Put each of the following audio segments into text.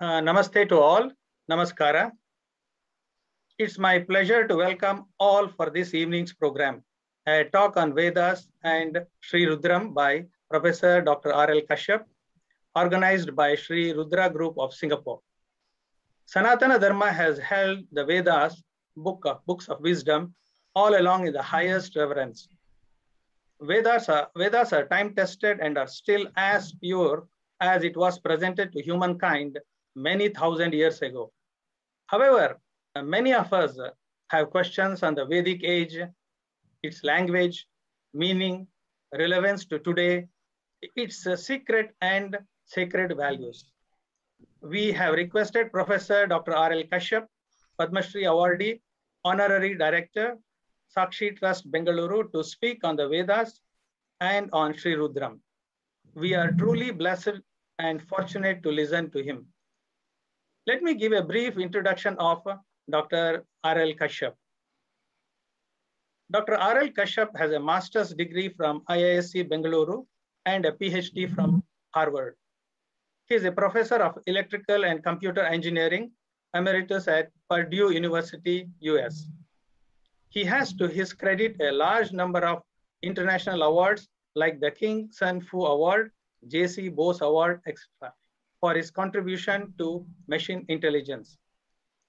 Namaste to all. Namaskara. It's my pleasure to welcome all for this evening's program, a talk on Vedas and Sri Rudram by Professor Dr. R.L. Kashyap, organized by Sri Rudra Group of Singapore. Sanatana Dharma has held the Vedas, books of wisdom, all along in the highest reverence. Vedas are time-tested and are still as pure as it was presented to humankind many thousand years ago. However, many of us have questions on the Vedic age, its language, meaning, relevance to today, its secret and sacred values. We have requested Professor Dr. R.L. Kashyap, Padma Shri Awardee, Honorary Director, Sakshi Trust Bengaluru, to speak on the Vedas and on Sri Rudram. We are truly blessed and fortunate to listen to him. Let me give a brief introduction of Dr. R.L. Kashyap. Dr. R.L. Kashyap has a master's degree from IISc Bengaluru and a PhD from Harvard. He is a professor of electrical and computer engineering, emeritus at Purdue University, US. He has to his credit a large number of international awards like the King Sun Fu Award, J.C. Bose Award, etc., for his contribution to machine intelligence.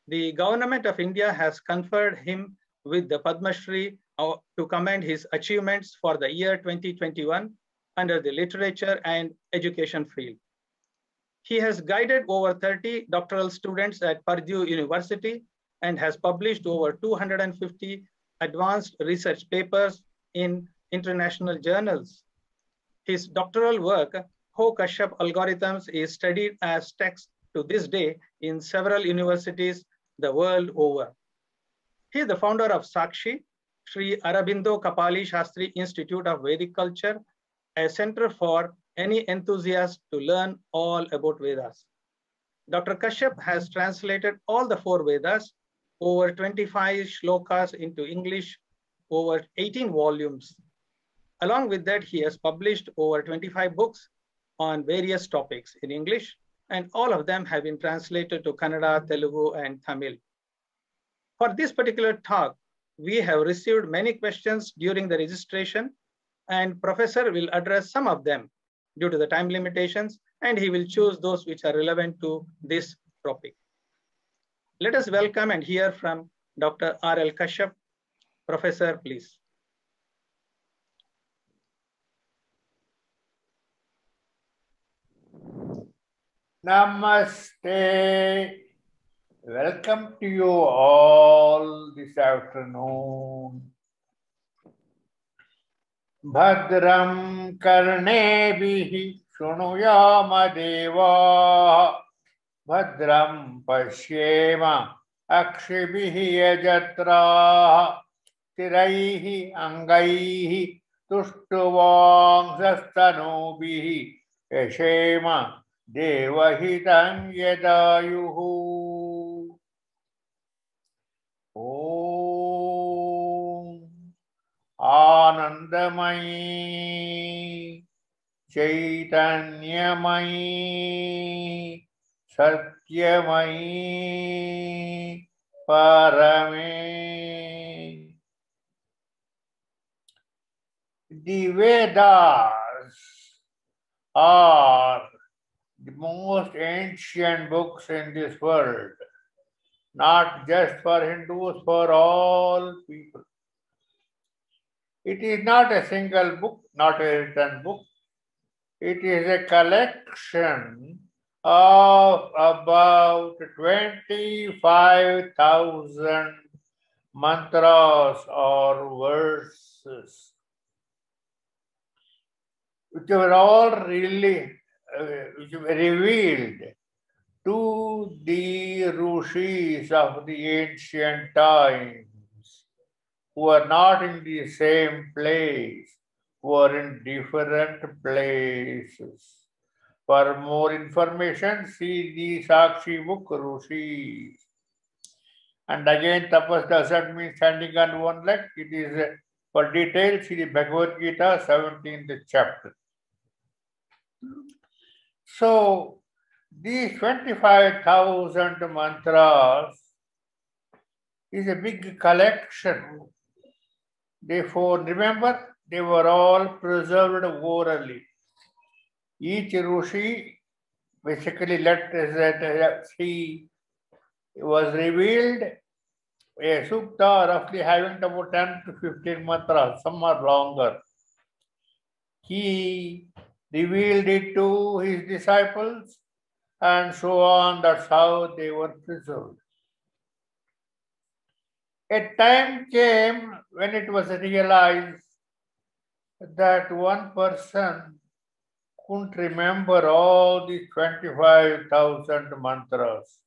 The government of India has conferred him with the Padma Shri to commend his achievements for the year 2021 under the literature and education field. He has guided over 30 doctoral students at Purdue University and has published over 250 advanced research papers in international journals. His doctoral work, Ho-Kashyap Algorithms, is studied as text to this day in several universities the world over. He is the founder of Sakshi, Sri Aurobindo Kapali Shastri Institute of Vedic Culture, a center for any enthusiast to learn all about Vedas. Dr. Kashyap has translated all the 4 Vedas, over 25 shlokas into English, over 18 volumes. Along with that, he has published over 25 books on various topics in English, and all of them have been translated to Kannada, Telugu, and Tamil. For this particular talk, we have received many questions during the registration, and Professor will address some of them due to the time limitations, and he will choose those which are relevant to this topic. Let us welcome and hear from Dr. R.L. Kashyap. Professor, please. Namaste. Welcome to you all this afternoon. Bhadram karnebihi shunuyama deva. Bhadram pashyema akshibihi yajatra. Tiraihi angaihi tuštuvang sastanubihi yashema. Devahitam yadayuhu. Om Anandamayi Chaitanyamayi Satyamayi Parame. The Vedas are the most ancient books in this world, not just for Hindus, for all people. It is not a single book, not a written book. It is a collection of about 25,000 mantras or verses, which were all really which were revealed to the rishis of the ancient times, who are not in the same place, who are in different places. For more information, see the Sakshi book, Rishis. And again, tapas doesn't mean standing on one leg. It is for details, see the Bhagavad Gita, 17th chapter. So, These 25,000 mantras is a big collection. Therefore, remember, they were all preserved orally. Each Rishi basically let us see was revealed a sukta roughly having about 10 to 15 mantras, some are longer. He revealed it to his disciples and so on. That's how they were preserved. A time came when it was realized that one person couldn't remember all the 25,000 mantras.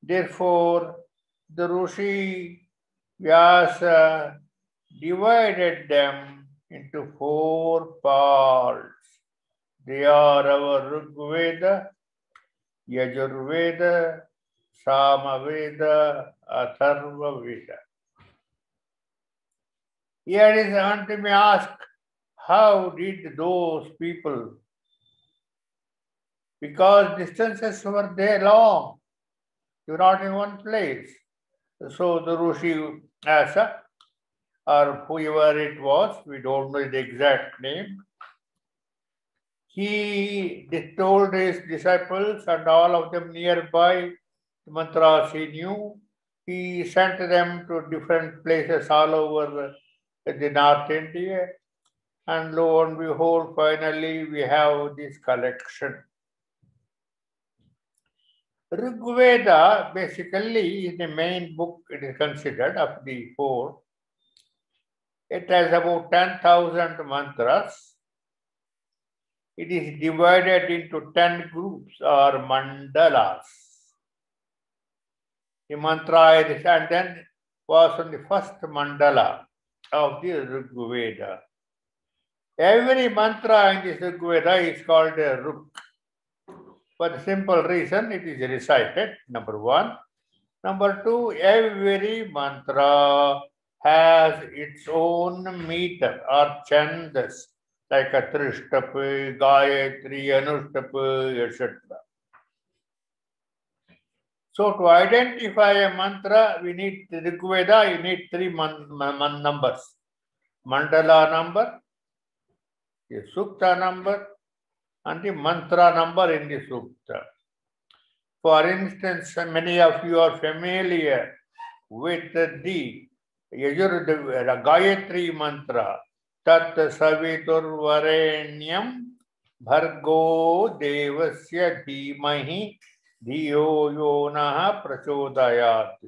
Therefore, the Rishi Vyasa divided them into 4 parts. They are our Rigveda, Yajurveda, Samaveda, Atharva Veda. Here is one to me ask, how did those people, because distances were there long, you are not in one place. So the Rishi Asa, or whoever it was, we don't know the exact name, he told his disciples and all of them nearby, the mantras he knew. He sent them to different places all over the North India. And lo and behold, finally we have this collection. Rigveda basically is the main book, it is considered, of the 4. It has about 10,000 mantras. It is divided into 10 groups or mandalas. The mantra is, and then was on the first mandala of the Rigveda. Every mantra in this Rigveda is called a Ruk. For the simple reason it is recited, number 1. Number 2, every mantra has its own meter or chandas, like a Trishtapa, Gayatri, Anushtapa, etc. So to identify a mantra, we need the Rigveda, you need 3 numbers. Mandala number, the Sukta number, and the mantra number in the Sukta. For instance, many of you are familiar with the Gayatri mantra, Tat Savitur Varenyam Bhargo Devasya Dhimahi Dhiyo Yonaha Prachodayat.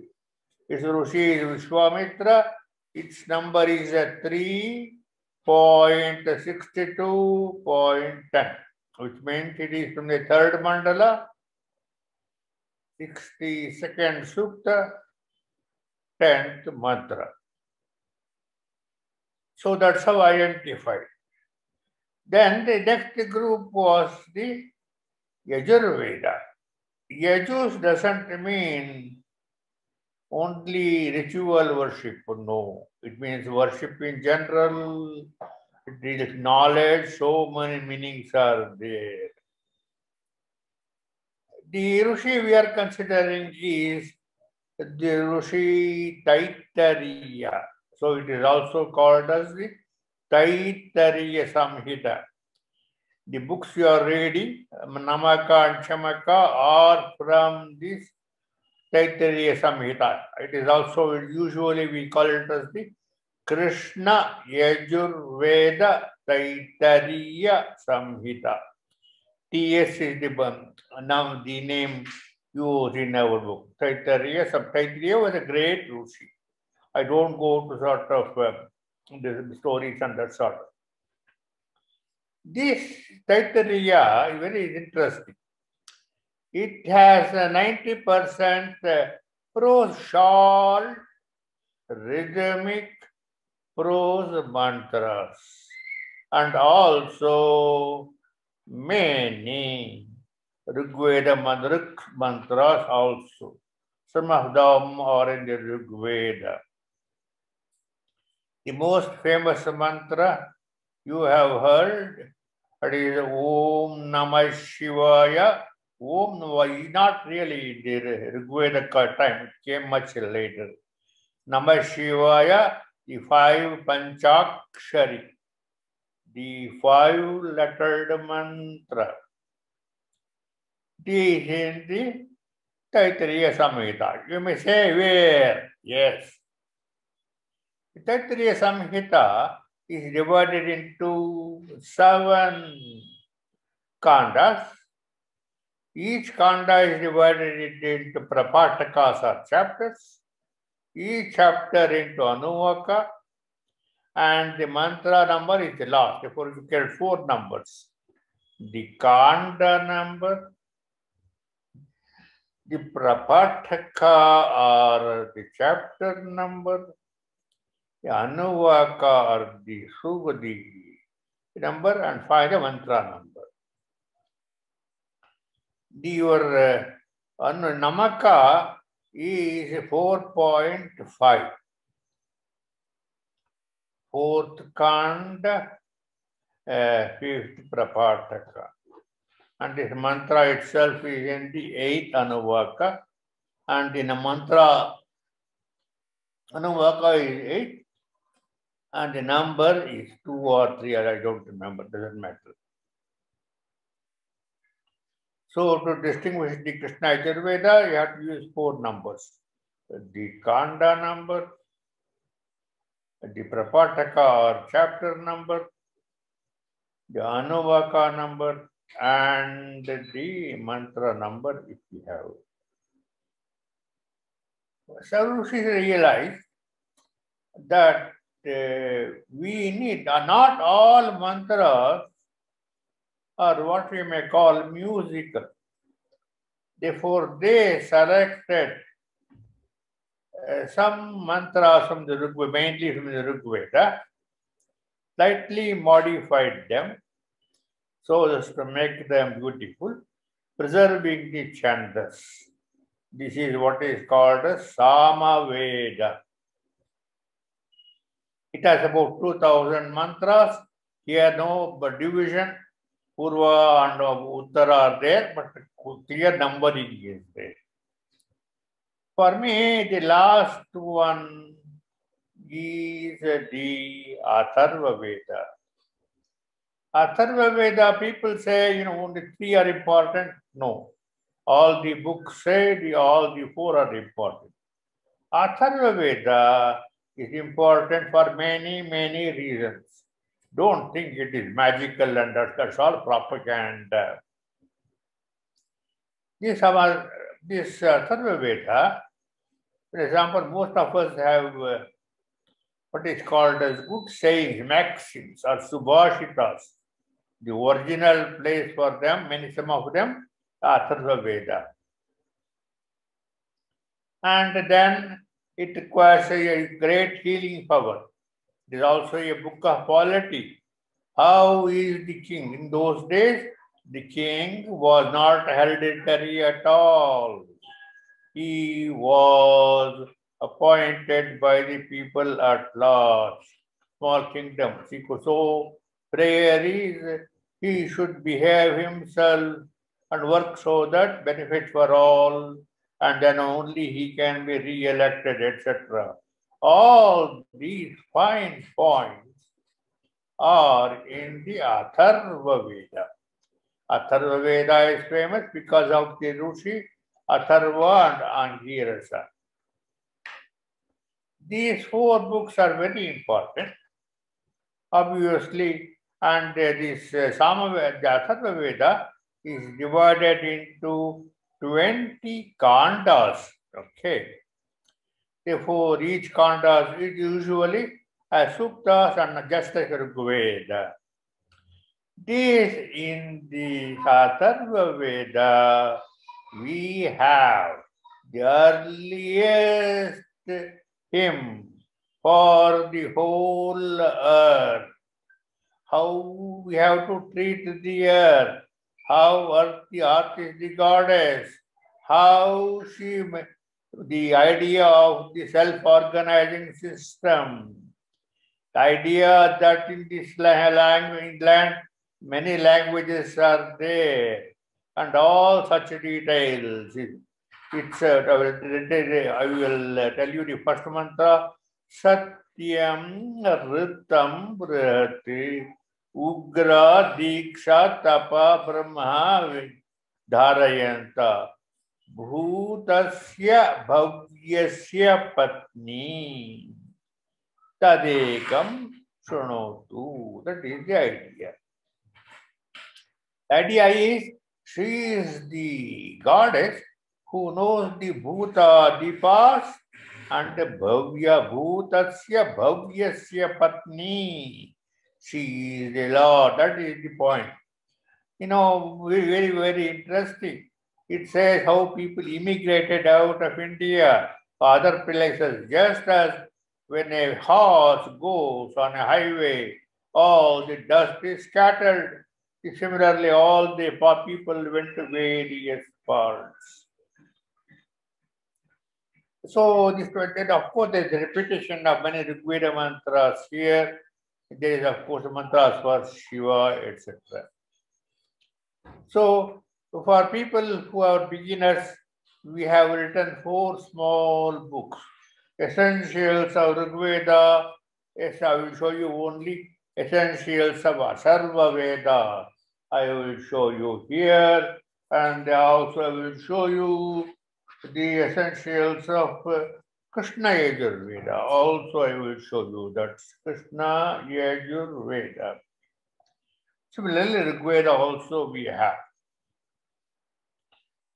Its Rishi is Vishwamitra. Its number is 3.62.10, which means it is from the 3rd mandala, 62nd Sukta, 10th mantra. So that's how identified. Then the next group was the Yajurveda. Yajus doesn't mean only ritual worship, no. It means worship in general, it is knowledge, so many meanings are there. The Rishi we are considering is the Rishi Taittiriya. So it is also called as the Taittiriya Samhita. The books you are reading, Namaka and Chamaka, are from this Taittiriya Samhita. It is also, usually we call it as the Krishna Yajurveda Taittiriya Samhita. TS is the now the name used in our book. Taittiriya was a great Rishi. I don't go to sort of the stories and that sort. This Taittiriya is very interesting. It has 90% prose, short, rhythmic prose mantras, and also many Rigveda mantras also. Some of them are in the Rigveda. The most famous mantra you have heard, That is Om Namah Shivaya. Om Namah is not really the Rigveda time, it came much later. Namah Shivaya, the 5 Panchakshari, the 5-lettered mantra. This is in the Taittiriya Samhita. You may say where? Yes. The Taittiriya Samhita is divided into 7 kandas. Each kanda is divided into prapatakas or chapters. Each chapter into anuvaka, and the mantra number is the last. Therefore, you get 4 numbers. The kanda number, the prapataka or the chapter number, the anuvaka or the sugadi number, and finally the mantra number. Your namaka is 4.5. 4th kanda, 5th prapataka. And this mantra itself is in the 8th anuvaka. And in the mantra, anuvaka is 8. And the number is 2 or 3, I don't remember, doesn't matter. So to distinguish the Krishna Yajurveda, you have to use 4 numbers. The kanda number, the prapataka or chapter number, the anuvaka number, and the mantra number if you have. So she realized that we need, not all mantras are what we may call musical. Therefore, they selected some mantras from the Rigveda, mainly from the Rigveda, slightly modified them so as to make them beautiful, preserving the chandas. This is what is called a Samaveda. It has about 2000 mantras. Here no division. Purva and Uttara are there, but clear numbering is there. For me, the last one is the Atharva Veda. Atharva Veda, people say, only 3 are important. No. All the books say all the 4 are important. Atharva Veda is important for many, many reasons. Don't think it is magical and that's all propaganda. This Atharva Veda, for example, most of us have what is called as good sayings, maxims or subhashitas. The original place for them, some of them, Atharva Veda. And then it requires a great healing power. It is also a book of polity. How is the king? In those days, the king was not hereditary at all. He was appointed by the people at large. Small kingdom. So prayer is he should behave himself and work so that benefit for all, and then only he can be re-elected, etc. All these fine points are in the Atharva Veda. Atharva Veda is famous because of the Rishi Atharva and Angirasa. These 4 books are very important, obviously, and this Samaveda, the Atharva Veda, is divided into 20 kandas. Okay. Therefore, each kanda is usually as suktas and just like Rigveda. This in the Atharva Veda, we have the earliest hymn for the whole earth. How we have to treat the earth, how the earth is the goddess, how the idea of the self-organizing system, the idea that in this land many languages are there, and all such details. I will tell you the first mantra. Satyam Ritam Brihati Ugra Diksha Tapa Brahma Dharayanta Bhutasya Bhavyasya Patni Tadekam Shrunotu. That is the idea. The idea is she is the goddess who knows the Bhuta, the past, and the Bhavya Bhutasya Bhavyasya Patni. She is the Lord. That is the point. You know, very, very interesting. It says how people immigrated out of India, other places, just as when a horse goes on a highway, all the dust is scattered. Similarly, all the people went to various parts. So, this, of course, there is a repetition of many Rigveda mantras here. There is, of course, mantras for Shiva, etc. So, for people who are beginners, we have written 4 small books. Essentials of Rigveda. Yes, I will show you only Essentials of Sarva Veda. I will show you here, and also I will show you the Essentials of Krishna Yajurveda. Also, I will show you that Krishna Yajurveda. Similarly, Rigveda also we have.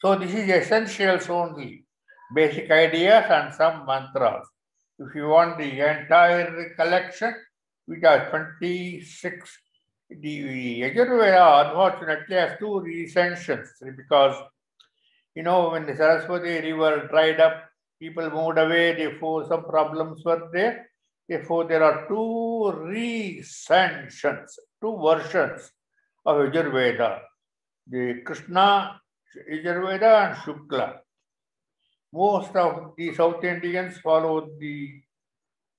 So this is essentials only, basic ideas and some mantras. If you want the entire collection, which are 26, the Yajurveda unfortunately has 2 recensions because, you know, when the Saraswati river dried up, people moved away, therefore some problems were there. Therefore, there are 2 recensions, 2 versions of Yajurveda, the Krishna Yajurveda and Shukla. Most of the South Indians follow the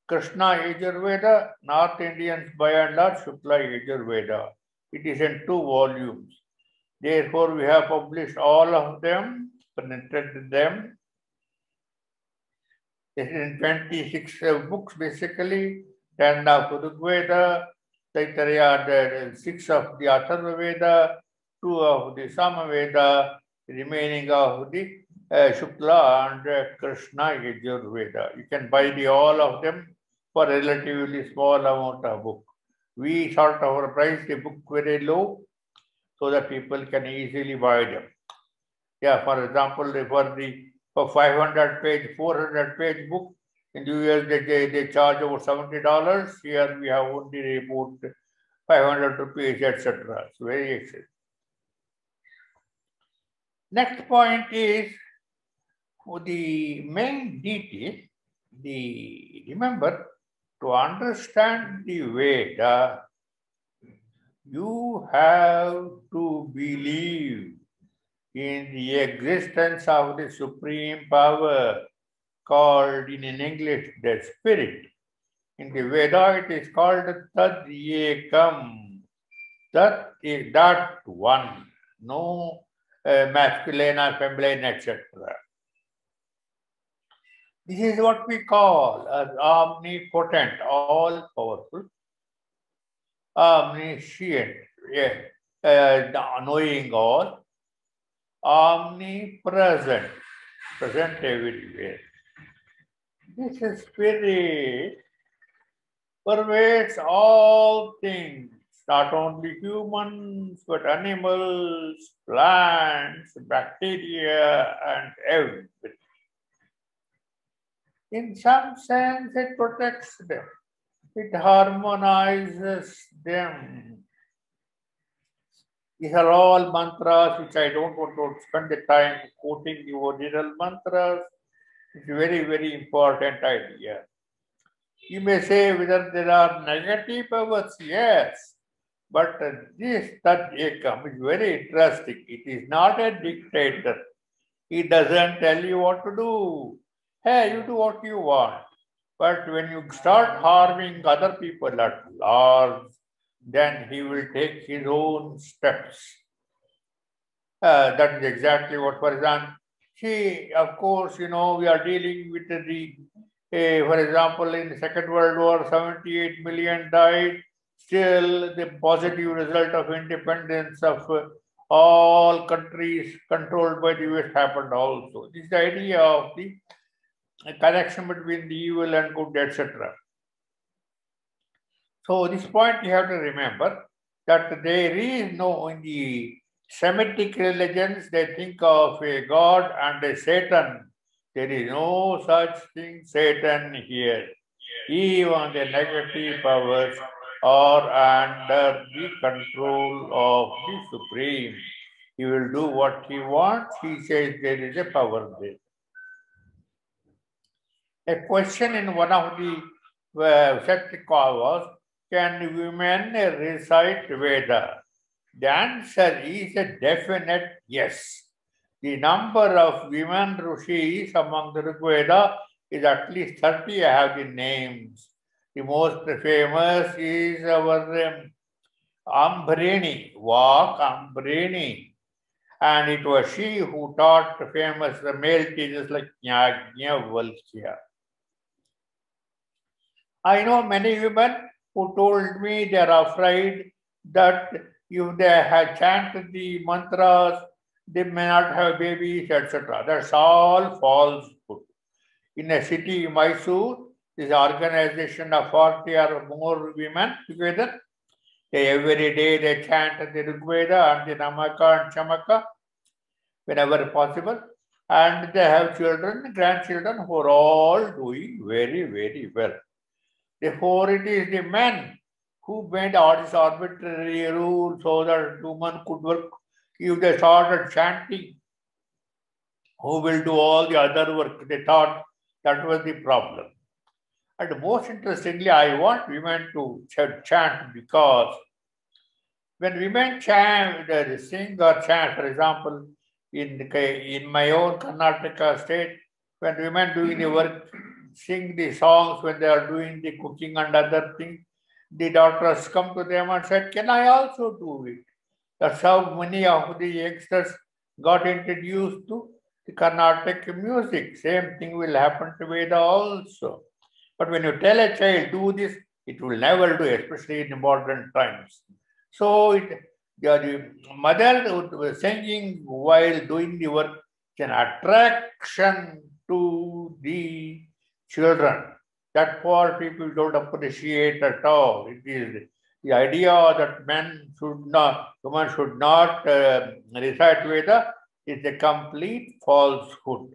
Krishna Yajurveda, North Indians by and large Shukla Yajurveda. It is in 2 volumes. Therefore, we have published all of them, printed them. It is in 26 books basically, 10 of Rigveda, Taittiriya, 6 of the Atharva Veda, 2 of the Samaveda, remaining of the Shukla and Krishna Yajurveda. You can buy all of them for relatively small amount of book. We sort of price the book very low so that people can easily buy them. Yeah, for example, for 500-page, 400-page book, in the US they charge over $70. Here we have only about 500 rupees, etc. It's very expensive. Next point is the main detail. Remember, to understand the Veda, you have to believe in the existence of the supreme power called in English the spirit. In the Veda, it is called Tad Ekam. That is that one. No masculine or feminine, etc. This is what we call as omnipotent, all-powerful, omniscient, knowing all, omnipresent, present everywhere. This spirit pervades all things, not only humans, but animals, plants, bacteria, and everything. In some sense, it protects them. It harmonizes them. These are all mantras which I don't want to spend the time quoting the original mantras. It's a very, very important idea. You may say whether there are negative powers, yes. But this Tat Ekam is very interesting. It is not a dictator. He doesn't tell you what to do. Hey, you do what you want. But when you start harming other people at large, then he will take his own steps. That is exactly what was done. See, of course, we are dealing with for example, in the Second World War, 78 million died. Still, the positive result of independence of all countries controlled by the US happened also. This is the idea of the connection between the evil and good, etc. So, this point you have to remember that there is no, in the Semitic religions, they think of a God and a Satan. There is no such thing, Satan here. Even the negative powers are under the control of the Supreme. He will do what he wants. He says there is a power there. A question in one of the Satrika was, can women recite Veda? The answer is a definite yes. The number of women rishis among the Rigveda is at least 30. I have the names. The most famous is our Ambrini, Ambrini. And it was she who taught the famous male teachers like Yajnavalkya. I know many women who told me they are afraid that if they have chanted the mantras, they may not have babies, etc. That's all falsehood. In a city, Mysore, this organization of 40 or more women together, every day they chant the Rigveda and the Namaka and Chamaka whenever possible. And they have children, grandchildren who are all doing very, very well. Therefore, it is the men who made all this arbitrary rule so that women could work. If they started chanting, who will do all the other work? They thought that was the problem. And most interestingly, I want women to chant because when women chant, they sing or chant, for example, in my own Karnataka state, when women doing the work, sing the songs when they are doing the cooking and other things, the doctors come to them and said, can I also do it? That's how many of the youngsters got introduced to the Carnatic music. Same thing will happen to Veda also. But when you tell a child, do this, it will never do, especially in modern times. So the mother singing while doing the work is an attraction to the children. That part people don't appreciate at all. It is the idea that women should not recite Veda is a complete falsehood.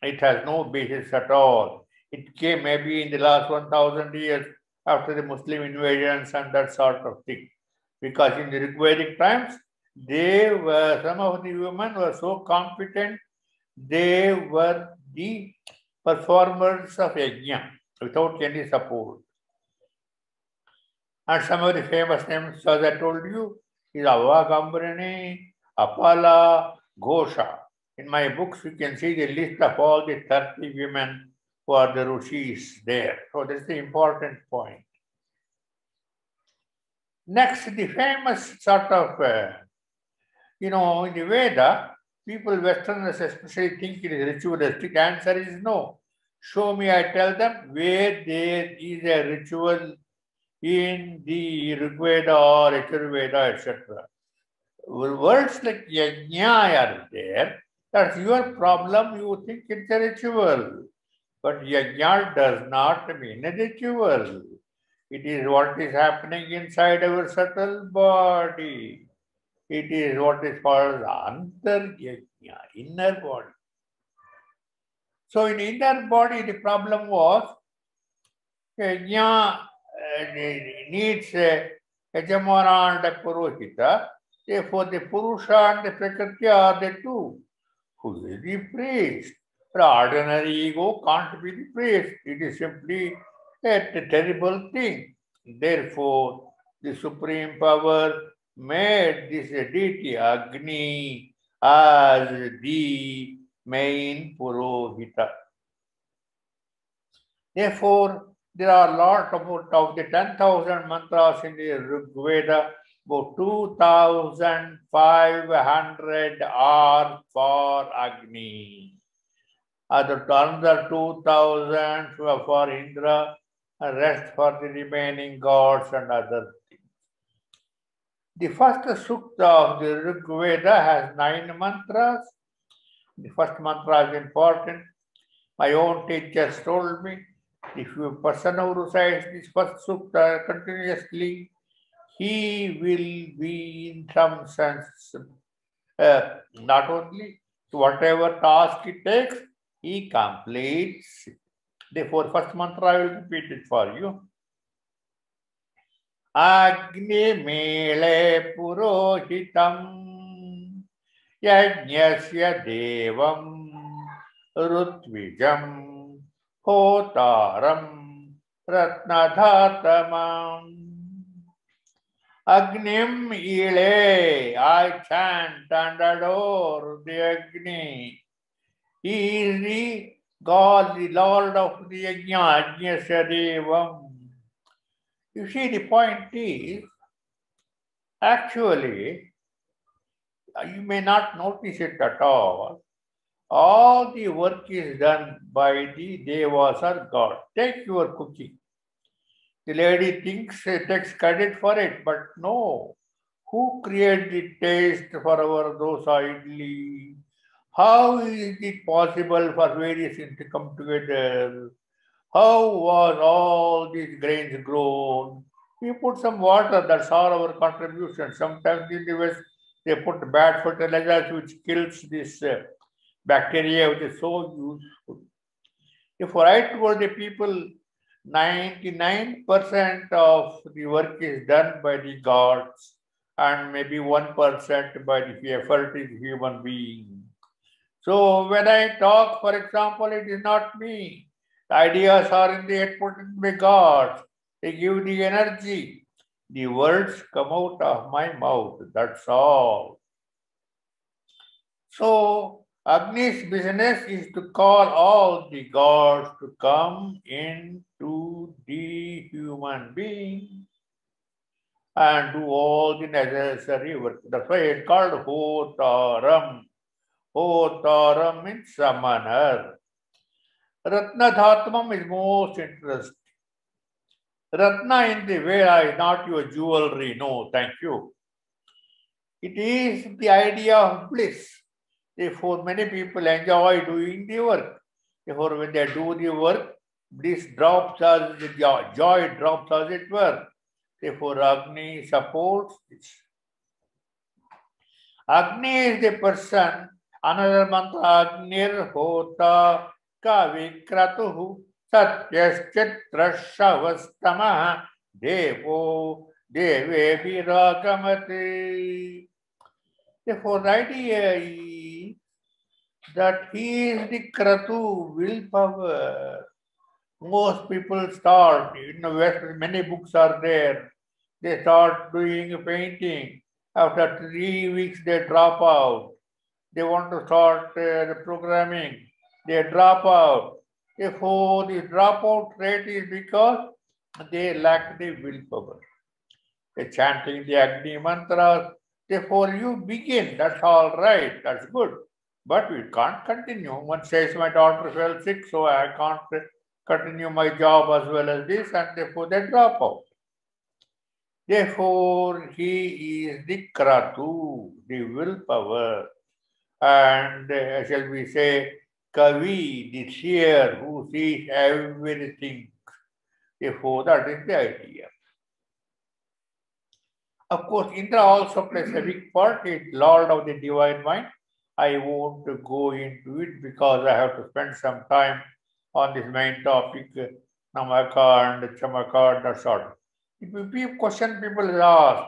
It has no basis at all. It came maybe in the last 1,000 years after the Muslim invasions and that sort of thing. Because in the Rigvedic times, some of the women were so competent, they were the performers of yajna without any support. And some of the famous names, as I told you, is Avagambrani, Apala, Ghosha. In my books, you can see the list of all the 30 women who are the rishis there. So that's the important point. Next, the famous sort of, in the Veda, people, Westerners especially, think it is ritualistic. Answer is no. Show me, I tell them, where there is a ritual in the Rigveda or Yajurveda, etc. Words like yajna are there. That's your problem. You think it's a ritual. But yajna does not mean a ritual. It is what is happening inside our subtle body. It is what is called antaryajna, inner body. So in inner body, the problem was yajna needs a Yajamana and a Purohita. Therefore, the Purusha and the Prakriti are the two. Who is the priest? The ordinary ego can't be the priest. It is simply a terrible thing. Therefore, the Supreme Power made this deity Agni as the main Purohita. Therefore, there are a lot of the 10,000 mantras in the Rig Veda, about 2,500 are for Agni. Another 2,000 for Indra, and rest for the remaining gods and other things. The first sukta of the Rig Veda has 9 mantras. The first mantra is important. My own teachers told me, if a person who recites this first sukta continuously, he will be in some sense, not only whatever task he takes, he completes. Therefore, first mantra I will repeat it for you. Agni mele purohitam yajñasya devam Rutwijam Hotaram Ratnadhatamam Agnim Ile. I chant and adore the Agni. He is the God, the Lord of the Yajna, Ajñasya Devam. You see, the point is, actually, you may not notice it at all. All the work is done by the devas or God. Take your cooking. The lady takes credit for it, but no. Who created the taste for our dosa idli? How is it possible for various things to come together? How was all these grains grown? We put some water, that's all our contribution. Sometimes in the West, they put bad fertilizers which kills this bacteria, which is so useful. Therefore, I told the people, 99% of the work is done by the gods and maybe 1% by the effort of human being. So when I talk, for example, it is not me. The ideas are in the put by gods. They give the energy. The words come out of my mouth. That's all. So Agni's business is to call all the gods to come into the human being and do all the necessary work. That's why it's called Hotaram. Hotaram means summoner. Ratnadhatmam is most interesting. Ratna in the Veda is not your jewelry. No, thank you. It is the idea of bliss. Therefore, many people enjoy doing the work. Therefore, when they do the work, bliss drops as the joy drops as it were. Therefore, Agni supports this. Agni is the person. Another mantra, Agnir Hota Kavikratuhu Satyaschitrashavastamaha Devo Deve Viragamate. Therefore, the idea is that he is the Kratu, willpower. Most people start, in the West, many books are there. They start doing painting. After 3 weeks, they drop out. They want to start the programming. They drop out. Therefore, the dropout rate is because they lack the willpower. They're chanting the Agni mantras. Therefore, you begin. That's all right. That's good. But we can't continue. One says, my daughter fell sick, so I can't continue my job as well as this, and therefore they drop out. Therefore, he is the Kratu, the willpower. And shall we say, Kavi, the seer who sees everything. Therefore, that is the idea. Of course, Indra also plays a big part. He is Lord of the Divine Mind. I won't go into it because I have to spend some time on this main topic, Namaka and Chamaka and that sort. If you question people ask,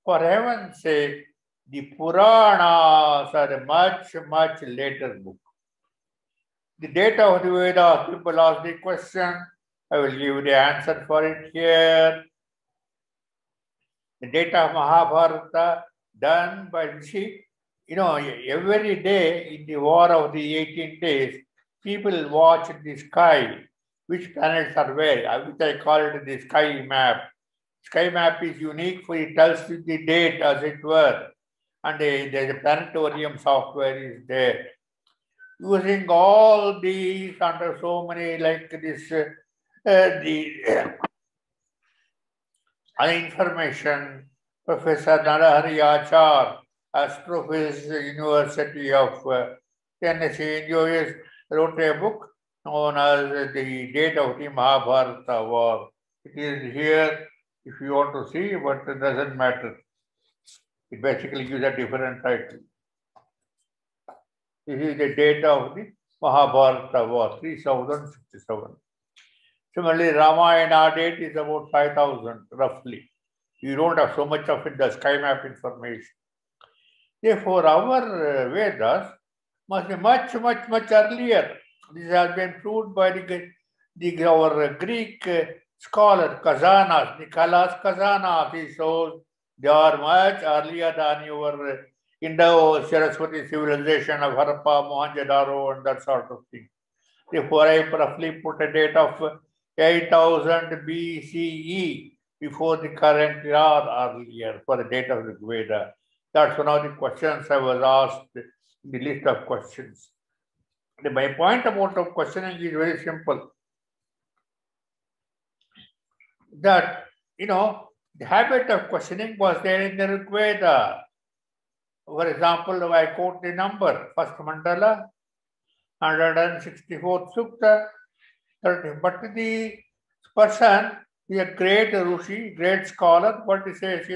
for heaven's sake, the Puranas are a much, much later book. The data of the Vedas, people ask the question, I will give the answer for it here. The data of Mahabharata done by Rishi, every day in the war of the 18 days, people watch the sky which planets are where, which I call it the sky map. Sky map is unique for it tells you the date, as it were, and the planetarium software is there. Using all these under so many like this, the information, Professor Narahari Achar, Astrophys University of Tennessee in US, wrote a book known as The Date of the Mahabharata War. It is here if you want to see, but it doesn't matter. It basically gives a different title. This is the date of the Mahabharata War, 3067. Similarly, Ramayana date is about 5000 roughly. You don't have so much of it, the sky map information. Therefore, our Vedas must be much earlier. This has been proved by our Greek scholar Kazanas, Nicholas Kazanas. He shows they are much earlier than your Indo-Saraswati civilization of Harappa, Mohenjo-daro, and that sort of thing. Therefore, I roughly put a date of 8000 BCE before the current era or earlier for the date of the Veda. That's one of the questions I was asked in the list of questions. My point about of questioning is very simple. That, the habit of questioning was there in the Rig Veda. For example, I quote the number, first mandala, 164th sukta, 30. But the person is a great Rishi, great scholar, what he says,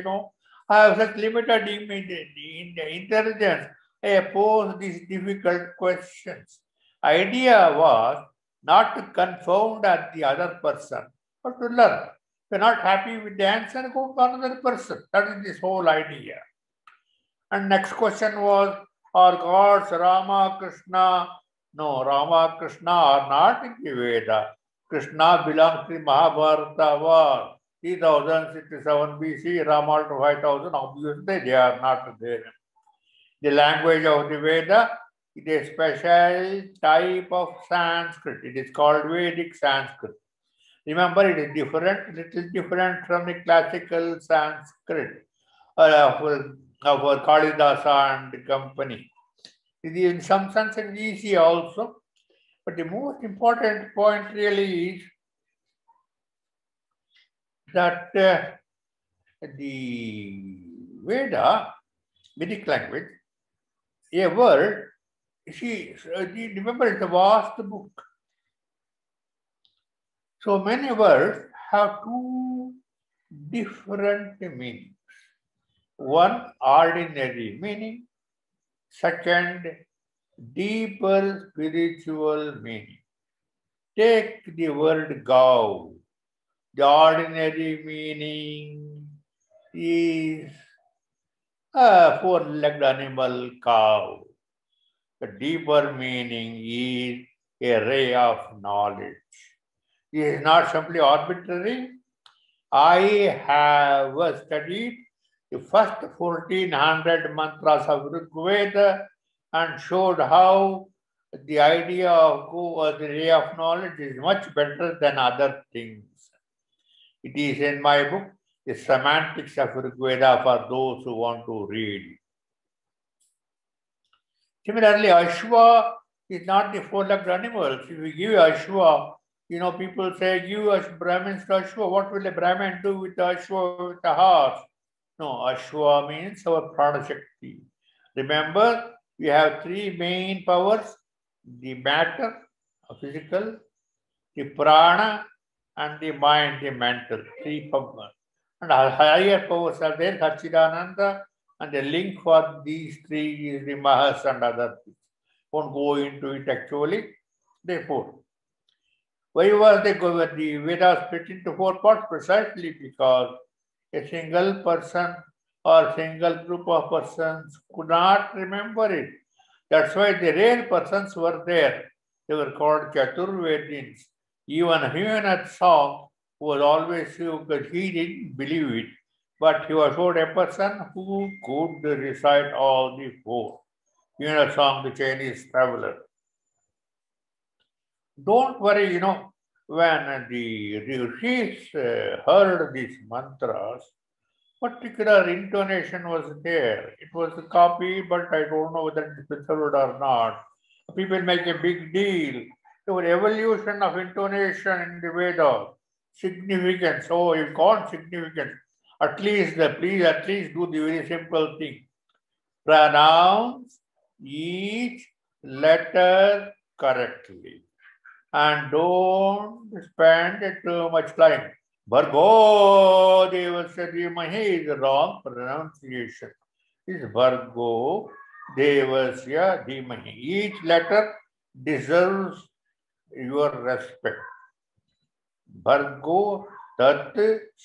I have such limited intelligence, I pose these difficult questions. Idea was not to confound at the other person, but to learn. If you're not happy with the answer, go to another person. That is this whole idea. And next question was, are gods Rama, Krishna? No, Rama, Krishna are not in the Veda. Krishna belongs to the Mahabharata war. 3067 BC, Rama to 5000, obviously they are not there. The language of the Veda is a special type of Sanskrit. It is called Vedic Sanskrit. Remember, it is different, little different from the classical Sanskrit of Kalidasa and company. It is in some sense easy also, but the most important point really is that the Vedic language, a word, remember it's a vast book. So many words have two different meanings. One, ordinary meaning. Second, deeper spiritual meaning. Take the word cow. The ordinary meaning is a four-legged animal, cow. The deeper meaning is a ray of knowledge. This is not simply arbitrary. I have studied the first 1400 mantras of Rig Veda and showed how the idea of go as a ray of knowledge is much better than other things. It is in my book, The Semantics of Rig Veda, for those who want to read. Similarly, Ashwa is not the four-legged animal. If you give Ashwa, people say, give Brahmins to Ashwa. What will a Brahmin do with the Ashwa, with the horse? No, Ashwa means our Prana Shakti. Remember, we have three main powers, the matter, physical, the prana, and the mind, the mental, three powers. And our higher powers are there, Satchidananda, and the link for these three is the Mahas and other things. Won't go into it actually. Therefore, why was the Vedas split into four parts? Precisely because a single person or single group of persons could not remember it. That's why the rare persons were there. They were called Chaturvedins. Even Himanath saw was always because he didn't believe it, but he was a person who could recite all the four. Himanath, the Chinese traveler. Don't worry, when the rishis heard these mantras, particular intonation was there. It was a copy, but I don't know whether it is preserved or not. People make a big deal. Your evolution of intonation in the Vedas, significance. Oh, you got significance. Please at least do the very simple thing. Pronounce each letter correctly. And don't spend too much time. Bhargo Devasya Dhimahi is the wrong pronunciation. Is Bhargo Devasya Dhimahi. Each letter deserves your respect. Bhargo Tat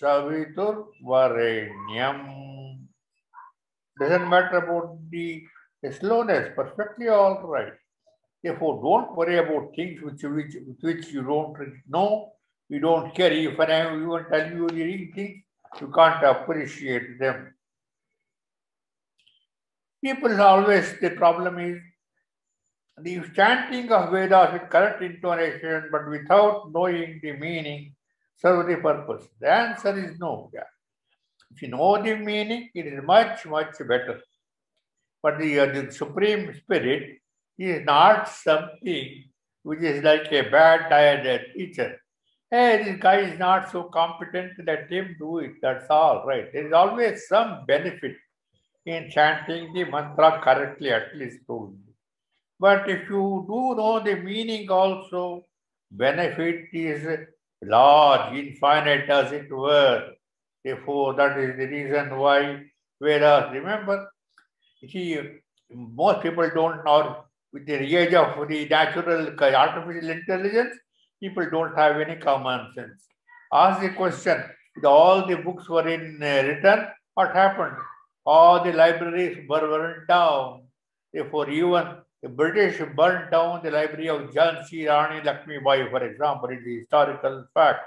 Savitur Varenyam. Doesn't matter about the slowness, perfectly all right. Therefore, don't worry about things which you don't know, you don't care. If I even tell you the things, you can't appreciate them. People always, the problem is the chanting of Vedas with correct intonation, but without knowing the meaning, serve the purpose. The answer is no. If you know the meaning, it is much, much better. But the Supreme Spirit is not something which is like a bad teacher. Hey, this guy is not so competent, let him do it. That's all right. There is always some benefit in chanting the mantra correctly, at least told you. But if you do know the meaning also, benefit is large, infinite as it were. Therefore, that is the reason why Vedas, remember, see, most people don't know, with the age of the natural artificial intelligence, people don't have any common sense. Ask the question, if all the books were in written, what happened? All the libraries were burned down. Therefore, even the British burned down the library of Jhansi Rani Lakshmi Bai, for example. It is a historical fact.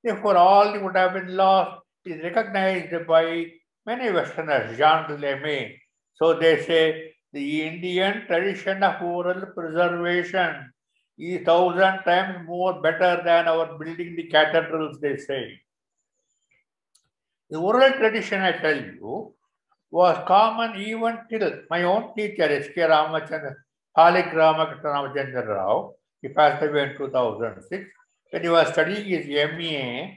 Therefore, all would have been lost is recognized by many Westerners, Jean Lemay. So they say the Indian tradition of oral preservation is 1,000 times more better than our building the cathedrals, they say. The oral tradition, I tell you, was common even till my own teacher, S.K. Ramachandra, Halik Ramakrishnamachandra Rao, he passed away in 2006. When he was studying his MA,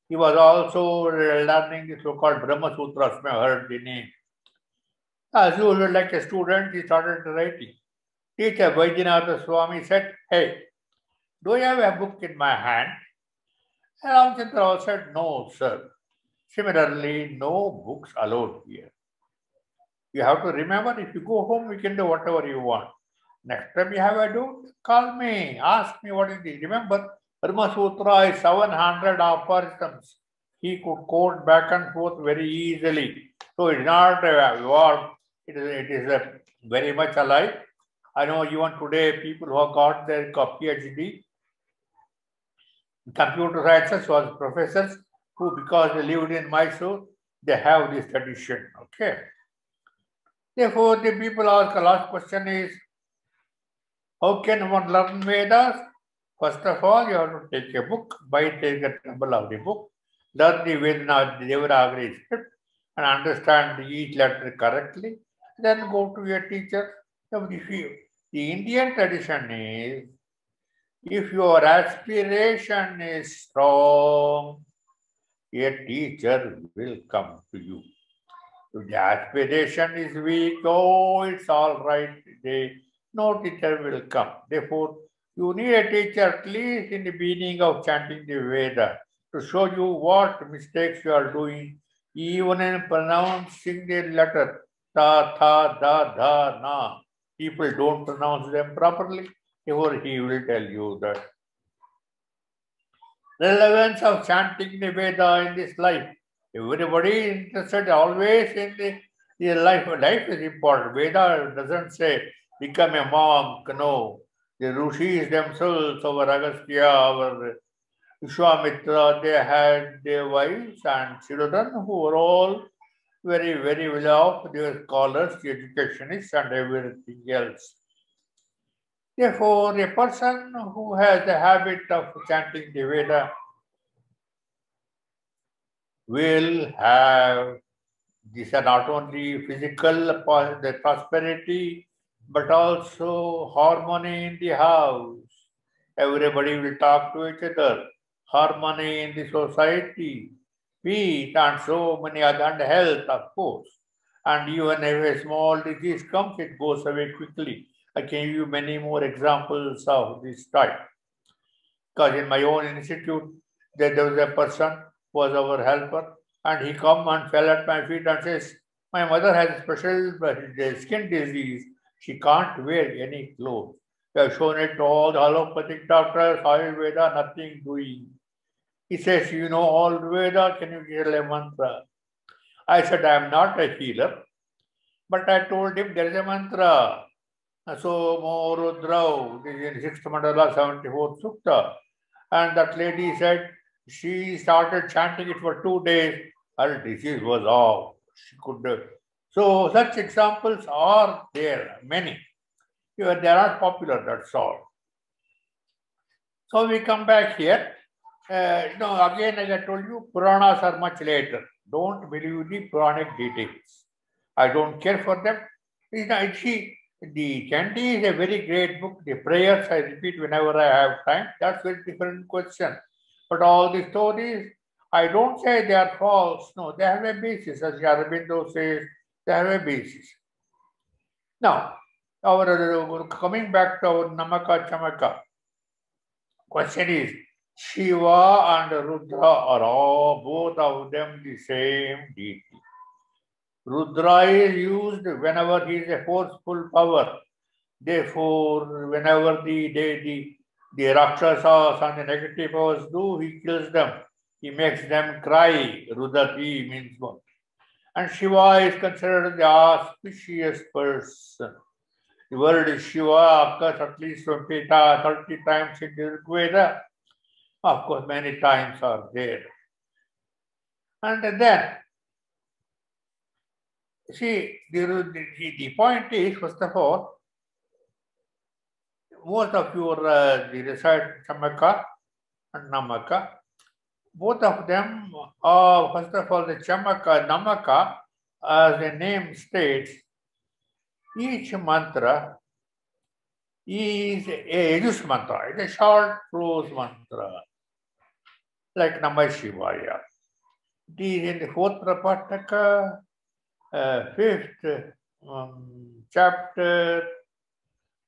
he was also learning the so-called Brahma Sutras. You may have heard the name. As usual, like a student, he started writing. Teacher Vaidyanatha Swami said, "Hey, do you have a book in my hand?" And Ramachandra Rao said, "No, sir. Similarly, no books allowed here. You have to remember, if you go home, you can do whatever you want. Next time you have a doubt, call me, ask me what is it. Remember, Brahma Sutra is 700 aphorisms. He could quote back and forth very easily. So it's not evolved. It is very much alive. I know even today people who have got their PhD in computer sciences was professors who, because they lived in Mysore, they have this tradition. Okay. Therefore, the people ask, the last question is, how can one learn Vedas? First of all, you have to take a book, buy the temple of the book, learn the Devanagari script, and understand each letter correctly. Then go to your teacher. The Indian tradition is, if your aspiration is strong, a teacher will come to you. If the aspiration is weak, oh, it's all right. No teacher will come. Therefore, you need a teacher at least in the beginning of chanting the Veda to show you what mistakes you are doing, even in pronouncing the letter ta, tha, da, dha, na. People don't pronounce them properly. Therefore, he will tell you that. Relevance of chanting the Veda in this life. Everybody is interested always in the life. Life is important. Veda doesn't say become a monk. No. The rishis themselves, our Agastya, our Vishwamitra, they had their wives and children who were all very, very well off. They were scholars, educationists, and everything else. Therefore, a person who has the habit of chanting the Veda will have these are not only physical the prosperity, but also harmony in the house. Everybody will talk to each other, harmony in the society, peace, and so many other, and health, of course. And even if a small disease comes, it goes away quickly. I can give you many more examples of this type. Because in my own institute, there was a person who was our helper, and he come and fell at my feet and says, my mother has a special skin disease. She can't wear any clothes. We have shown it to all the allopathic doctors, Ayurveda, nothing doing. He says, you know all Veda, can you give a mantra? I said, I am not a healer, but I told him there is a mantra. So Mo Rudrau, this is in 6th Mandala, 74th Sukta. And that lady said she started chanting it for 2 days. Her disease was off. She could. So such examples are there, many. They are not popular, that's all. So we come back here. Again, as I told you, Puranas are much later. Don't believe the Puranic details. I don't care for them. The Chanti is a very great book. The prayers I repeat whenever I have time. That's a very different question. But all the stories, I don't say they are false. No, they have a basis. As Aurobindo says, they have a basis. Now, coming back to our Namaka Chamaka, question is, Shiva and Rudra are all, both of them the same deity. Rudra is used whenever he is a forceful power. Therefore, whenever the Rakshasas and the negative powers do, he kills them. He makes them cry. Rudati means what? And Shiva is considered the auspicious person. The word Shiva occurs at least 30 times in the Rig Veda. Of course, many times are there. And then, see, the point is, first of all, most of your the recite Chamaka and Namaka, both of them are, first of all, the Chamaka, Namaka, as the name states, each mantra is a Yajus mantra. It's a short prose mantra, like Namah Shivaya. It is in the 4th Prapataka, 5th chapter,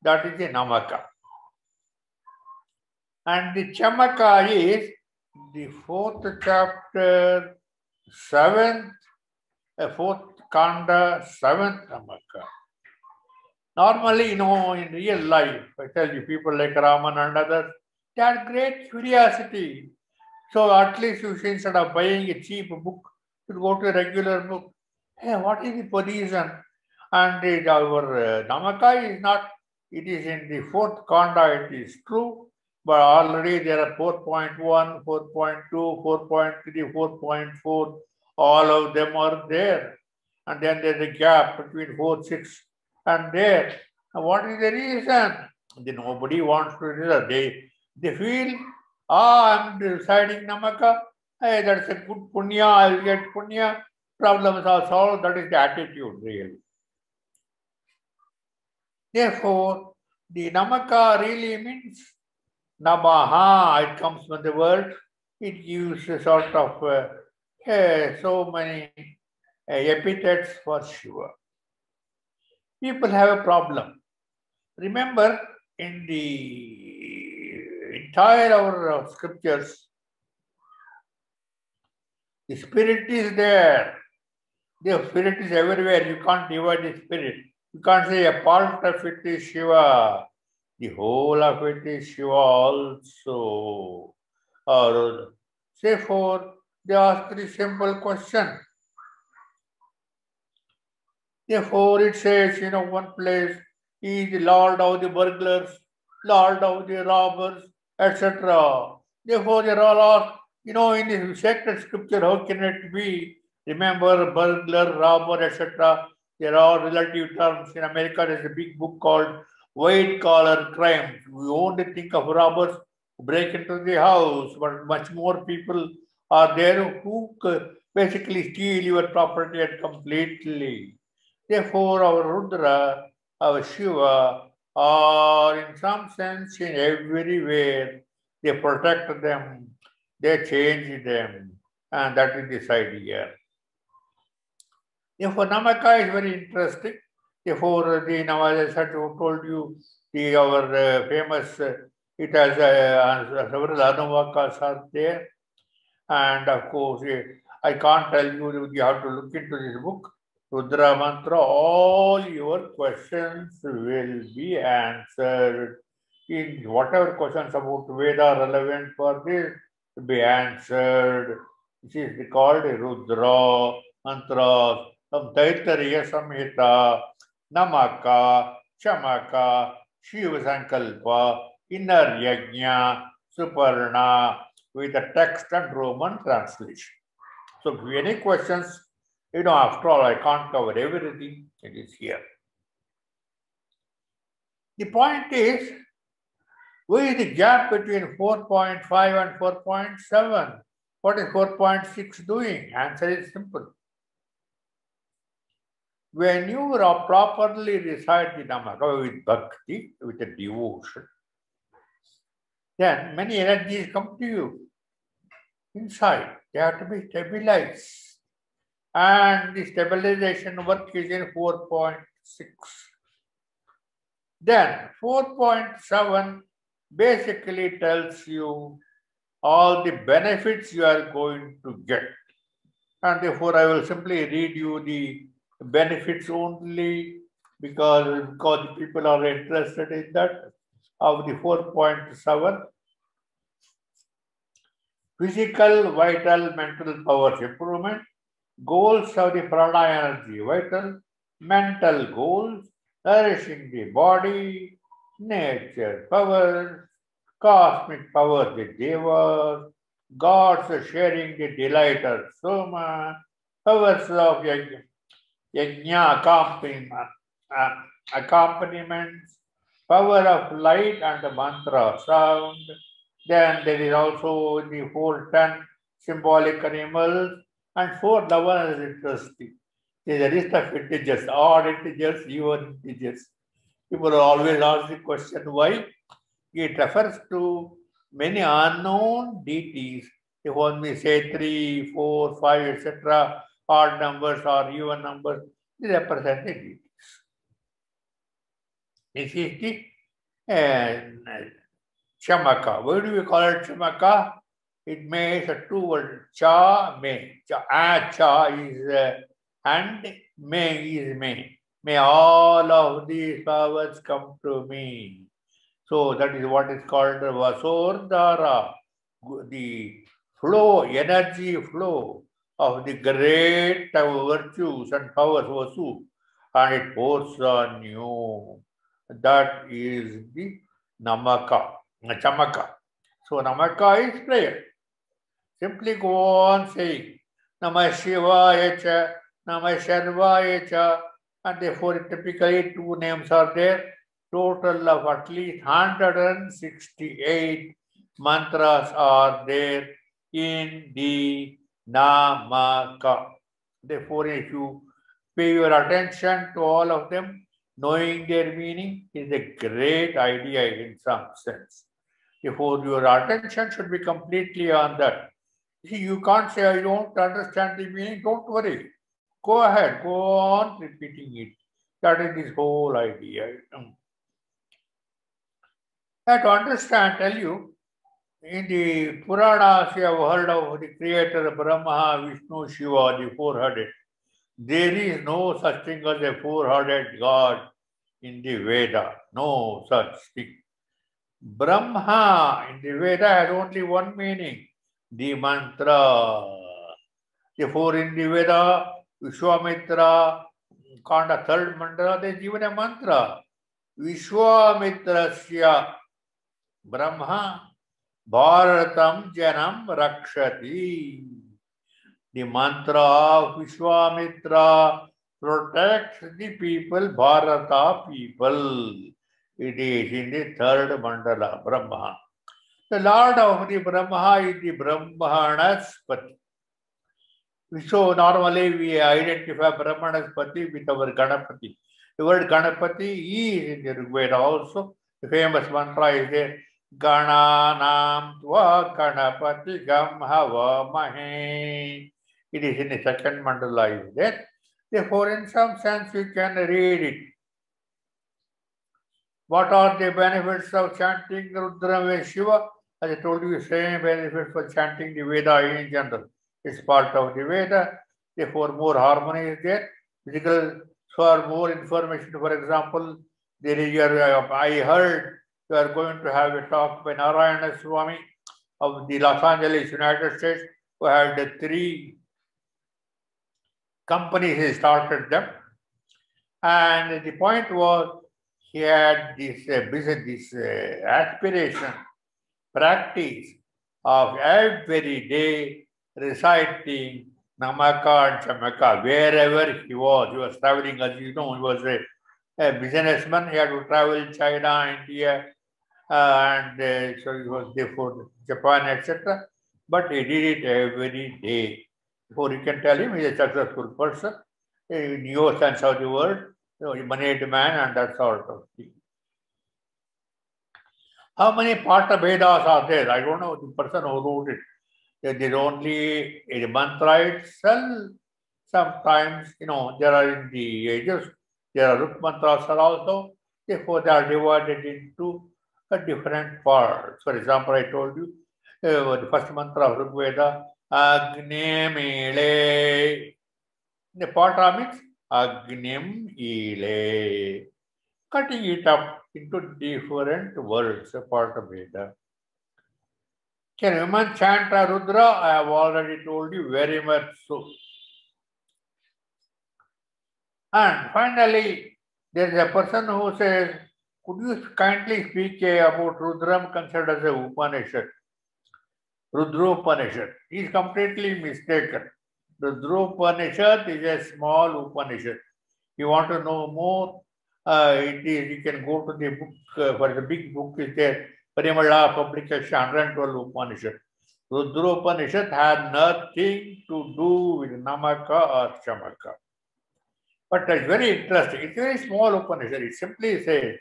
that is the Namaka. And the Chamaka is the 4th chapter, 7th, 4th Kanda, 7th Namaka. Normally, in real life, I tell you, people like Raman and others, they had great curiosity. So at least you should, instead of buying a cheap book, you go to a regular book. Hey, what is the position? And our Namaka is not, it is in the 4th Kanda, it is true, but already there are 4.1, 4.2, 4.3, 4.4, all of them are there. And then there's a gap between 4, 6 and there. Now, what is the reason? Nobody wants to realize. They feel, I'm reciting Namaka, hey, that's a good punya, I'll get punya, problems are solved. That is the attitude, really. Therefore, the Namaka really means Namaha, it comes from the word, it gives a sort of so many epithets for Shiva. People have a problem. Remember, in the entire our scriptures, the spirit is there. The spirit is everywhere. You can't divide the spirit. You can't say a part of it is Shiva. The whole of it is Shiva also. Or therefore, they ask the simple question. Therefore, it says, one place, he is the Lord of the burglars, Lord of the robbers, etc. Therefore, they are all asked, in the sacred scripture, how can it be? Remember, burglar, robber, etc. They are all relative terms. In America, there is a big book called white-collar crimes. We only think of robbers who break into the house, but much more people are there who basically steal your property and completely. Therefore, our Rudra, our Shiva, are in some sense in everywhere. They protect them, they change them, and that is this idea. Therefore, Namaka is very interesting. Therefore, the Namajas had told you our famous, it has several Anuvakas are there. And of course, I can't tell you, you have to look into this book. Rudra Mantra, all your questions will be answered. In whatever questions about Veda relevant for this will be answered. This is called Rudra Mantra, Taittiriya Samhita, Namaka, Chamaka, Shiva Sankalpa, Inner Yajna, Suparna, with the text and Roman translation. So if you have any questions, after all, I can't cover everything. It is here. The point is, what is the gap between 4.5 and 4.7? What is 4.6 doing? Answer is simple. When you properly recite the Namaka with bhakti, with a devotion, then many energies come to you inside. They have to be stabilized. And the stabilization work is in 4.6. Then 4.7 basically tells you all the benefits you are going to get. And therefore, I will simply read you the benefits only because people are interested in that of the 4.7. Physical, vital, mental powers improvement. Goals of the prana energy, vital, mental goals, nourishing the body, nature powers, cosmic powers, the devas, gods sharing the delight of soma, powers of yajna accompaniments, power of light and mantra sound. Then there is also the 410 symbolic animals. And 4 11 is interesting. There is a list of integers, odd integers, even integers. People always ask the question why. It refers to many unknown deities. If one may say 3, 4, 5, etc., odd numbers or even numbers, they represent the deities. This is the Chamaka. Why do we call it Chamaka? It means a two word cha me. Cha is and me is me. May all of these powers come to me. So that is what is called Vasordhara, the flow, energy flow of the great virtues and powers Vasu, and it pours on you. That is the Namaka, Chamaka. So Namaka is prayer. Simply go on saying Namah Shivaya cha, Namah Sharvaya cha, and therefore typically 2 names are there. Total of at least 168 mantras are there in the Namaka. Therefore, if you pay your attention to all of them, knowing their meaning is a great idea in some sense. Therefore, your attention should be completely on that. See, you can't say, I don't understand the meaning. Don't worry. Go ahead. Go on repeating it. That is this whole idea. Now, to understand, tell you, in the Puranas, you have heard of the creator Brahma, Vishnu, Shiva, the 4-headed. There is no such thing as a 4-headed God in the Veda. No such thing. Brahma in the Veda has only one meaning, the mantra. Therefore, in the Veda, Vishwamitra, Kanda 3rd mantra, there is given a mantra. Vishwamitrasya Brahma Bharatam Janam Rakshati. The mantra of Vishwamitra protects the people, Bharata people. It is in the third mandala, Brahma. The Lord of the Brahma is the Brahmanaspati. So normally we identify Brahmanaspati with our Ganapati. The word Ganapati is in the Rigveda also. The famous mantra is there. Gananam tva Ganapati gam havamahe. It is in the second mandala is there. Therefore, in some sense, you can read it. What are the benefits of chanting Rudra with Shiva? As I told you, same benefits for chanting the Veda in general. It's part of the Veda. Therefore, more harmony is there. Physical, for more information, for example, there is your, I heard you are going to have a talk by Narayana Swami of the Los Angeles, United States, who had 3 companies. He started them. And the point was, he had this aspiration, practice of every day reciting Namaka and Chamaka wherever he was. He was traveling, as you know, he was a businessman. He had to travel China, India, and so he was there for Japan, etc. But he did it every day. Before you can tell him, he is a successful person, a new sense of the word. Moneyed man and that sort of thing. How many Pata Vedas are there? I don't know the person who wrote it. There is only a mantra itself. Sometimes, there are in the ages, there are Ruk mantras are also. Therefore, they are divided into different parts. For example, I told you the first mantra of Rig Veda, Agni Mile. The Pata means Agnim Ile. Cutting it up into different words, a part of Veda. Can women chant Rudra? I have already told you, very much so. And finally, there is a person who says, could you kindly speak about Rudram considered as a Upanishad? Rudropanishad. He is completely mistaken. Rudropanishad is a small Upanishad. You want to know more? You can go to the book, for the big book is there, Parimala publication, 112 Upanishad. Rudropanishad had nothing to do with Namaka or Chamaka. But it's very interesting. It's a very small Upanishad. It simply says,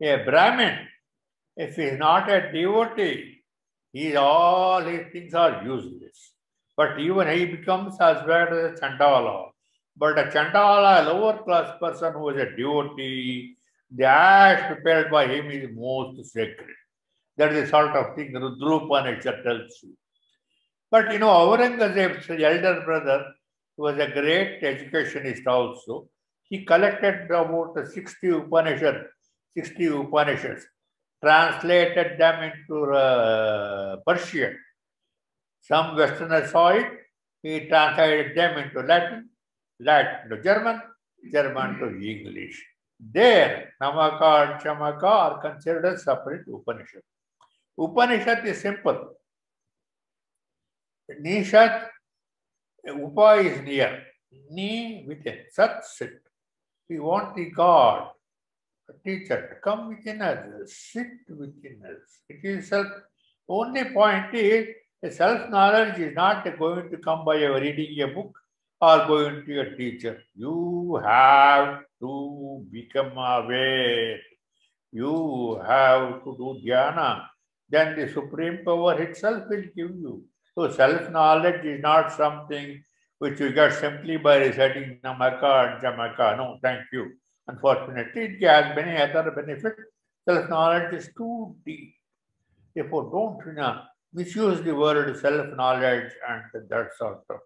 a Brahmin, if he is not a devotee, all his things are useless. But even he becomes as bad as a Chandala. But a Chandala, a lower class person who is a devotee, the ash prepared by him is most sacred. That is the sort of thing Rudropanishad tells you. But Aurangzeb's elder brother was a great educationist also. He collected about 60 Upanishads, translated them into Persian. Some Westerners saw it, he translated them into Latin, Latin to German, German to English. There, Namaka and Chamaka are considered as separate Upanishad. Upanishad is simple. Nishat, Upa is near. Ni within. Sat, sit. We want the God, the teacher, to come within us, sit within us. It is self. Only point is, self-knowledge is not going to come by reading a book or going to a teacher. You have to become aware. You have to do dhyana. Then the Supreme Power itself will give you. So self-knowledge is not something which you get simply by reciting Namaka and Chamaka. No, thank you. Unfortunately, it has many other benefits. Self-knowledge is too deep. Therefore, don't misuse the word self-knowledge and that sort of thing.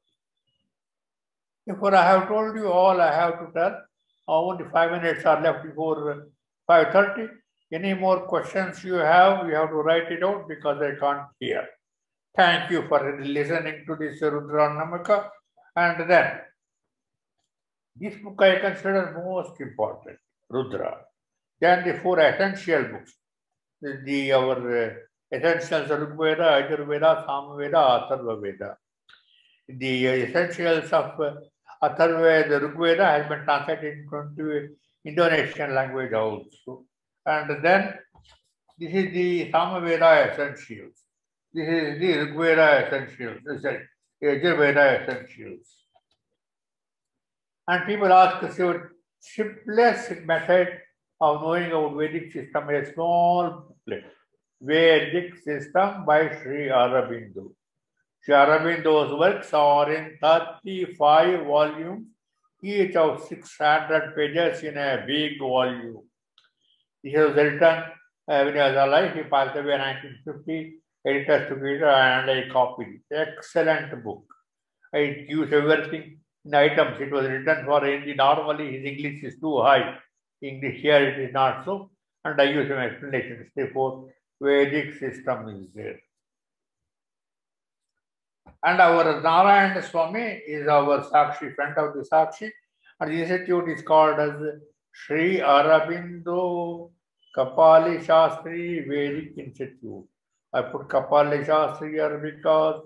Therefore, I have told you all I have to tell. Only 5 minutes are left before 5:30. Any more questions you have to write it out because I can't hear. Thank you for listening to this Rudra Namaka. And then, this book I consider most important, Rudra. Then the 4 essential books. Our essentials are Rig Veda, Ajurveda, Samaveda, Atharva Veda. The essentials of Atharva, the Rig Veda has been translated into Indonesian language also. And then this is the Samaveda Essentials. This is the Rigveda Essentials. This is Yajurveda Essentials. And people ask us your simplest method of knowing about Vedic system is a small booklet. Vedic System by Sri Aurobindo. Sri Aurobindo's works are in 35 volumes, each of 600 pages in a big volume. This was written when he was alive. He passed away in 1950. Editors together and I copied it. Excellent book. It gives everything in items. It was written for Hindi. Normally his English is too high. English here it is not so. And I use some explanations. Therefore, Vedic system is there. And our Narayana Swami is our Sakshi, friend of the Sakshi. And the institute is called as Sri Aurobindo Kapali Shastri Vedic Institute. I put Kapali Shastri here because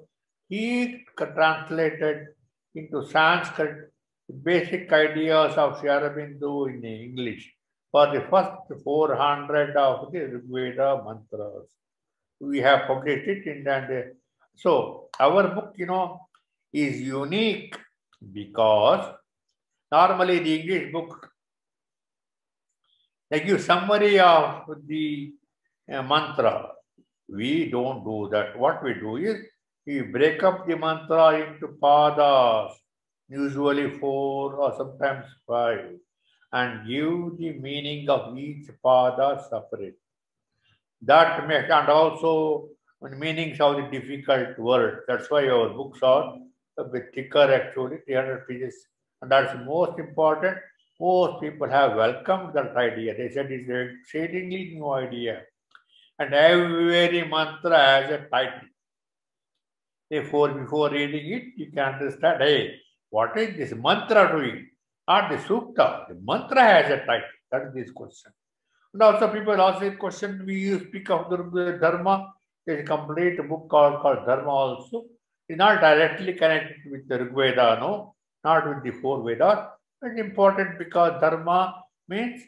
he translated into Sanskrit the basic ideas of Sri Aurobindo in English for the first 400 of the Rigveda mantras. We have published it in that. So our book, is unique because normally the English book, they give summary of the mantra. We don't do that. What we do is we break up the mantra into padas, usually 4 or sometimes 5, and give the meaning of each pada separate. That makes, and also meanings of the difficult word. That's why our books are a bit thicker actually, 300 pages. And that's most important. Most people have welcomed that idea. They said it's an exceedingly new idea. And every mantra has a title. Therefore, before reading it, you can understand, hey, what is this mantra doing? Not the sukta. The mantra has a title. That is this question. And also people ask the question, we speak of the Dharma. There is a complete book called Dharma also. It's not directly connected with the Rigveda, no, not with the 4 Vedas. It's important because Dharma means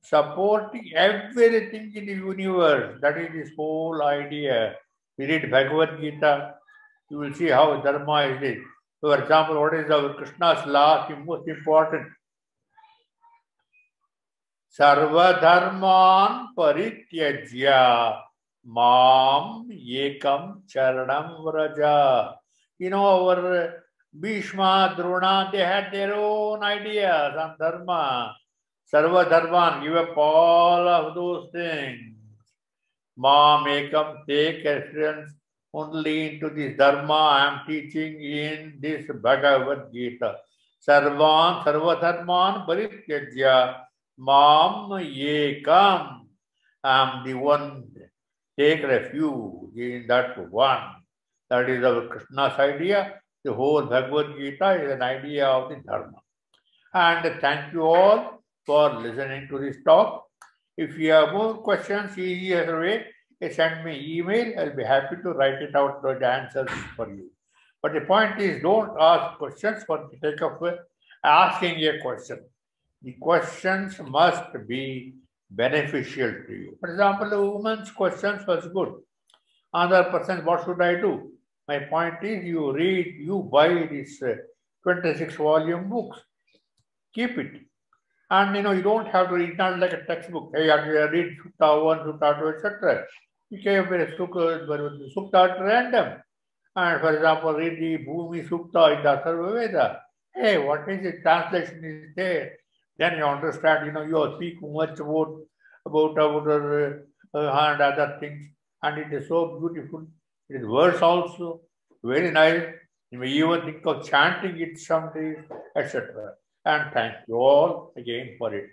supporting everything in the universe. That is this whole idea. We read Bhagavad Gita, you will see how Dharma is this. For example, what is our Krishna's last most important? Sarva dharman parityajya mam yekam charanam vraja. Our Bhishma, Drona, they had their own ideas on dharma. Sarva dharman, give up all of those things. Mam ekam, take reference only into this dharma I am teaching in this Bhagavad Gita. Sarva dharman parityajya mam yekam. I am the one. Take refuge in that one. That is our Krishna's idea. The whole Bhagavad Gita is an idea of the Dharma. And thank you all for listening to this talk. If you have more questions, easier way, send me email. I'll be happy to write it out the answers for you. But the point is, don't ask questions for the sake of asking a question. The questions must be beneficial to you. For example, a woman's questions was good. Another person, what should I do? My point is, you buy this 26 volume books. Keep it. And you don't have to read, not like a textbook. Hey, I read Sutta 1, Sutta 2, etc. You can read Sutta at random. And for example, read the Bhumi Sutta in the Atharva Veda. Hey, what is the translation is there? Then you understand, you speak much about and other things. And it is so beautiful. It is words also, very nice. You may even think of chanting it someday, etc. And thank you all again for it.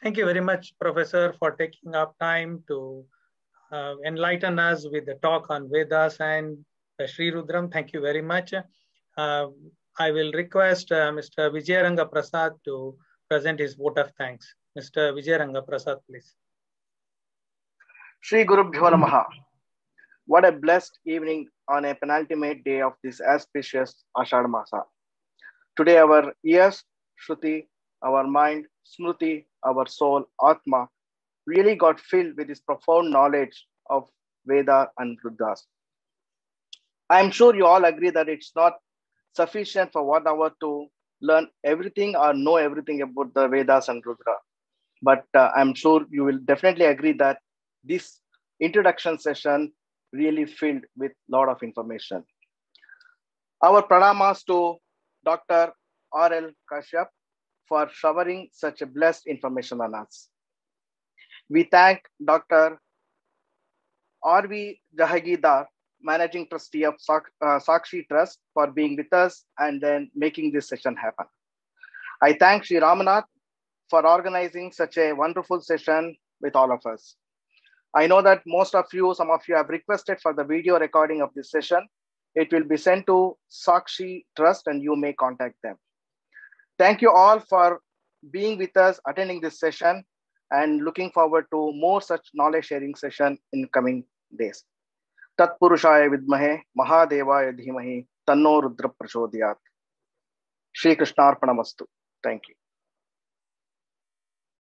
Thank you very much, Professor, for taking up time to enlighten us with the talk on Vedas and Sri Rudram. Thank you very much. I will request Mr. Vijayaranga Prasad to present his vote of thanks. Mr. Vijayaranga Prasad, please. Shri Gurubhyo Namaha. What a blessed evening on a penultimate day of this auspicious Ashadha Masa. Today our ears, Shruti, our mind, Smruti, our soul, Atma, really got filled with this profound knowledge of Veda and Rudras. I'm sure you all agree that it's not sufficient for 1 hour to learn everything or know everything about the Vedas and Rudra. But I'm sure you will definitely agree that this introduction session really filled with a lot of information. Our pranamas to Dr. R.L. Kashyap for showering such a blessed information on us. We thank Dr. R.V. Jahagidar, Managing Trustee of Sakshi Trust, for being with us and then making this session happen. I thank Sri Ramanath for organizing such a wonderful session with all of us. I know that some of you have requested for the video recording of this session. It will be sent to Sakshi Trust and you may contact them. Thank you all for being with us, attending this session, and looking forward to more such knowledge sharing session in coming days. Tat Purushaya Vidmahe Mahadevaya Dhimahi Tanno Rudra Prachodhyat. Shri Krishnarpanamastu. Thank you.